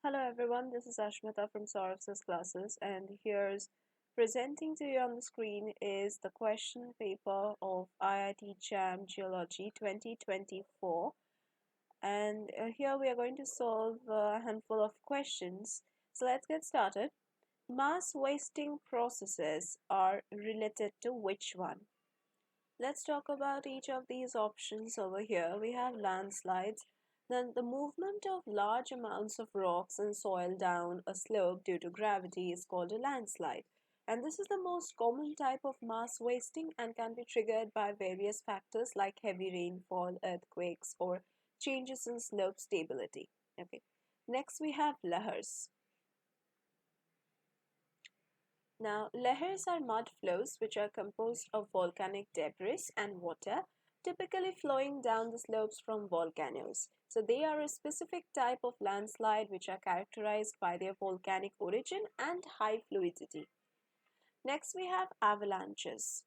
Hello everyone, this is Ashmita from Sourav Sir Classes, and here's presenting to you on the screen is the question paper of IIT JAM Geology 2024. And here we are going to solve a handful of questions. So let's get started. Mass wasting processes are related to which one? Let's talk about each of these options over here. We have landslides. Then the movement of large amounts of rocks and soil down a slope due to gravity is called a landslide. And this is the most common type of mass wasting and can be triggered by various factors like heavy rainfall, earthquakes, or changes in slope stability. Okay. Next we have lahars. Now, lahars are mud flows which are composed of volcanic debris and water, typically flowing down the slopes from volcanoes. So, they are a specific type of landslide which are characterized by their volcanic origin and high fluidity. Next, we have avalanches.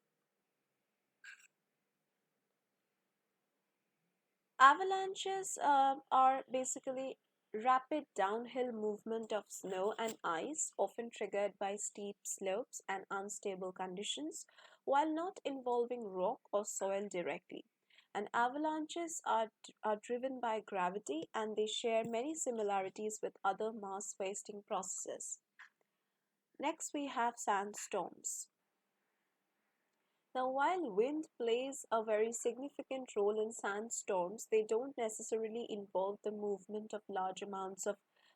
Avalanches are basically rapid downhill movement of snow and ice, often triggered by steep slopes and unstable conditions, while not involving rock or soil directly. And avalanches are driven by gravity and they share many similarities with other mass wasting processes. Next, we have sandstorms. Now, while wind plays a very significant role in sandstorms, they don't necessarily involve the movement of large amounts of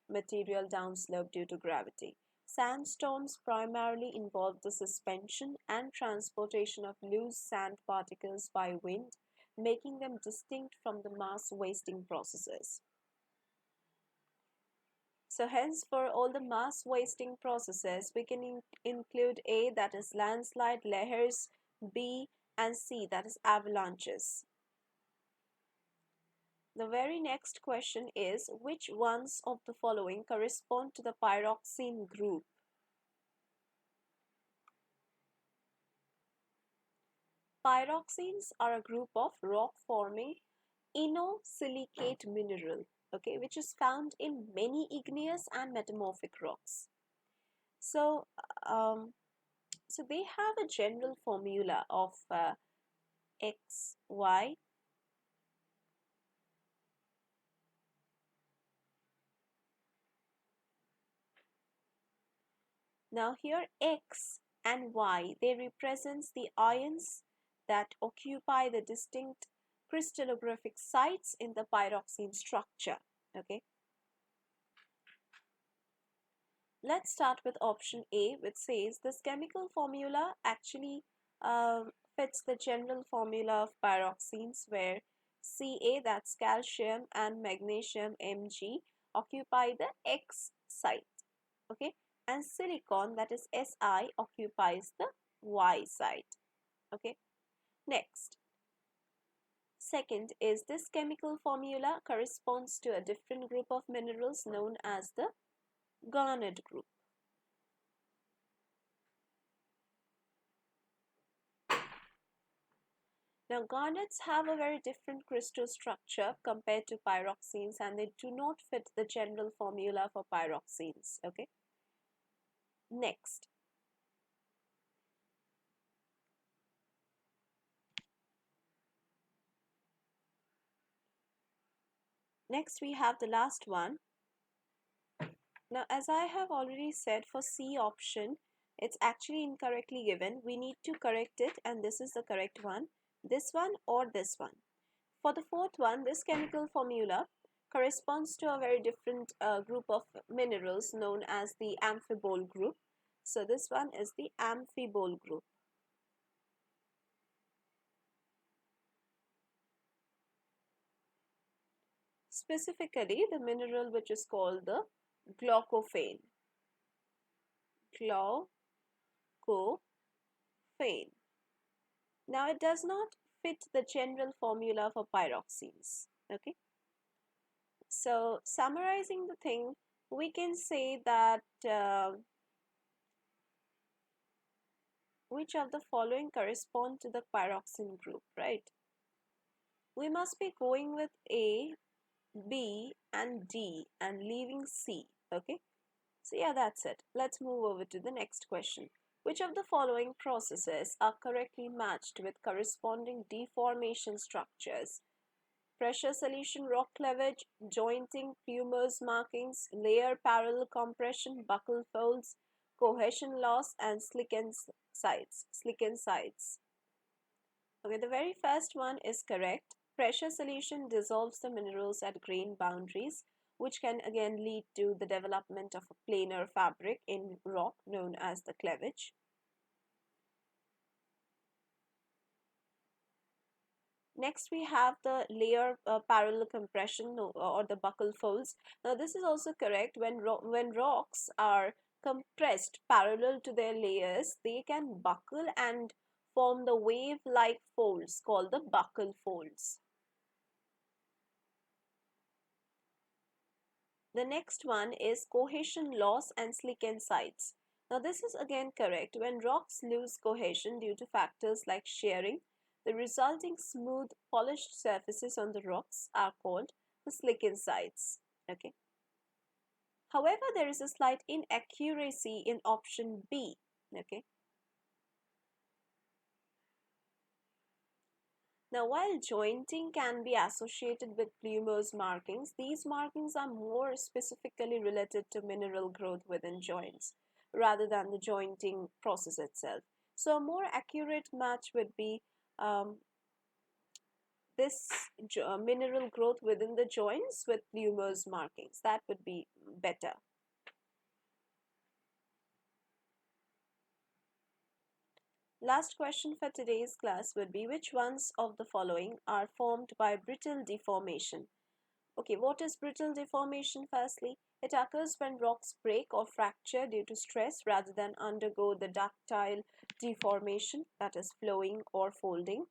material downslope due to gravity. Sandstorms primarily involve the suspension and transportation of loose sand particles by wind, making them distinct from the mass wasting processes. So hence for all the mass wasting processes, we can include A, that is landslide, lahars, B, and C, that is avalanches. The very next question is, which ones of the following correspond to the pyroxene group? Pyroxenes are a group of rock-forming ignosilicate mineral, okay, which is found in many igneous and metamorphic rocks. So, so they have a general formula of X, Y. Now here X and Y, they represents the ions that occupy the distinct crystallographic sites in the pyroxene structure. Okay. Let's start with option A, which says this chemical formula actually fits the general formula of pyroxenes, where Ca, that's calcium, and magnesium Mg occupy the X site. Okay, and silicon, that is Si, occupies the Y site. Okay, next. Second is this chemical formula corresponds to a different group of minerals known as the garnet group. Now, garnets have a very different crystal structure compared to pyroxenes, and they do not fit the general formula for pyroxenes. Okay. Next. Next, we have the last one. Now, as I have already said, for C option, it's actually incorrectly given. We need to correct it, and this is the correct one. This one or this one. For the fourth one, this chemical formula corresponds to a very different group of minerals known as the amphibole group. So this one is the amphibole group. Specifically, the mineral which is called the glaucophane. Glaucophane. Now, it does not fit the general formula for pyroxenes. Okay. So, summarizing the thing, we can say that which of the following correspond to the pyroxene group, right? We must be going with A, B, and D, and leaving C. Okay, so yeah, that's it. Let's move over to the next question. Which of the following processes are correctly matched with corresponding deformation structures? Pressure solution, rock cleavage, jointing, plumose markings, layer parallel compression, buccal folds, cohesion loss, and slicken sides. Okay, the very first one is correct. Pressure solution dissolves the minerals at grain boundaries, which can again lead to the development of a planar fabric in rock known as the cleavage. Next, we have the layer parallel compression or the buccal folds. Now, this is also correct. When rocks are compressed parallel to their layers, they can buckle and form the wave-like folds called the buccal folds. The next one is cohesion loss and slicken sides. Now, this is again correct. When rocks lose cohesion due to factors like shearing, the resulting smooth, polished surfaces on the rocks are called the slicken sides. Okay. However, there is a slight inaccuracy in option B. Okay. Now, while jointing can be associated with plumose markings, these markings are more specifically related to mineral growth within joints rather than the jointing process itself. So, a more accurate match would be this mineral growth within the joints with plumose markings. That would be better. Last question for today's class would be, which ones of the following are formed by brittle deformation? Okay, what is brittle deformation? Firstly, it occurs when rocks break or fracture due to stress rather than undergo the ductile deformation, that is flowing or folding.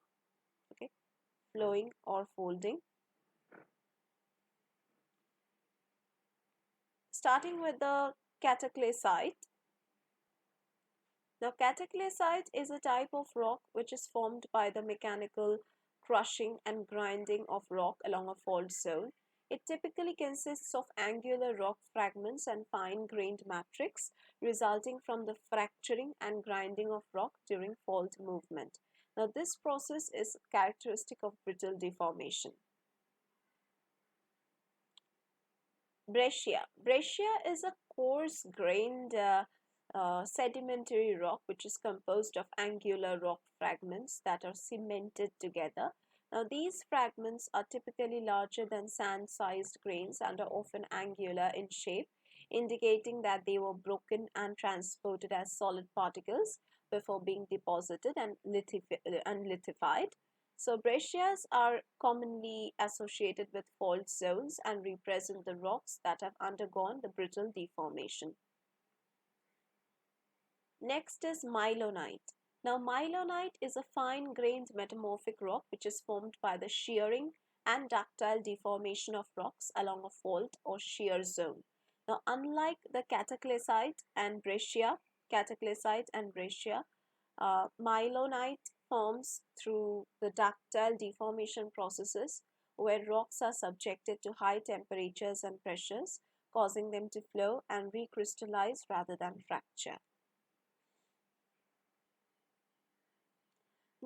Okay, flowing or folding. Starting with the cataclysite. Now, cataclysite is a type of rock which is formed by the mechanical crushing and grinding of rock along a fault zone. It typically consists of angular rock fragments and fine-grained matrix resulting from the fracturing and grinding of rock during fault movement. Now, this process is characteristic of brittle deformation. Breccia. Breccia is a coarse-grained sedimentary rock which is composed of angular rock fragments that are cemented together. Now, these fragments are typically larger than sand-sized grains and are often angular in shape, indicating that they were broken and transported as solid particles before being deposited and lithified. So, breccias are commonly associated with fault zones and represent the rocks that have undergone the brittle deformation. Next is mylonite. Now, mylonite is a fine-grained metamorphic rock which is formed by the shearing and ductile deformation of rocks along a fault or shear zone. Now, unlike the cataclysite and breccia, mylonite forms through the ductile deformation processes where rocks are subjected to high temperatures and pressures, causing them to flow and recrystallize rather than fracture.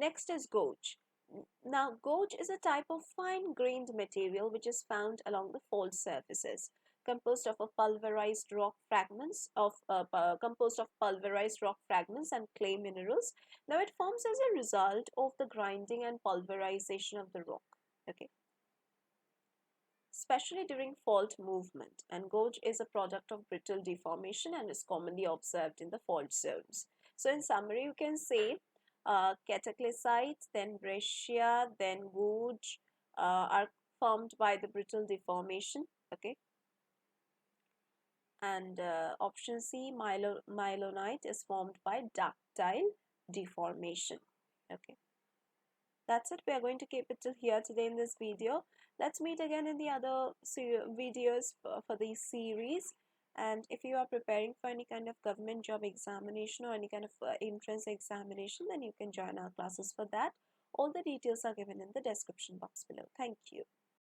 Next is gouge. Now, gouge is a type of fine-grained material which is found along the fault surfaces, composed of pulverized rock fragments and clay minerals. Now, it forms as a result of the grinding and pulverization of the rock. Okay, especially during fault movement. And gouge is a product of brittle deformation and is commonly observed in the fault zones. So, in summary, you can say cataclysite, then breccia, then gouge are formed by the brittle deformation. Okay, and option C, mylonite, is formed by ductile deformation. Okay, that's it. We are going to keep it till here today in this video. Let's meet again in the other videos for this series. And if you are preparing for any kind of government job examination or any kind of entrance examination, then you can join our classes for that. All the details are given in the description box below. Thank you.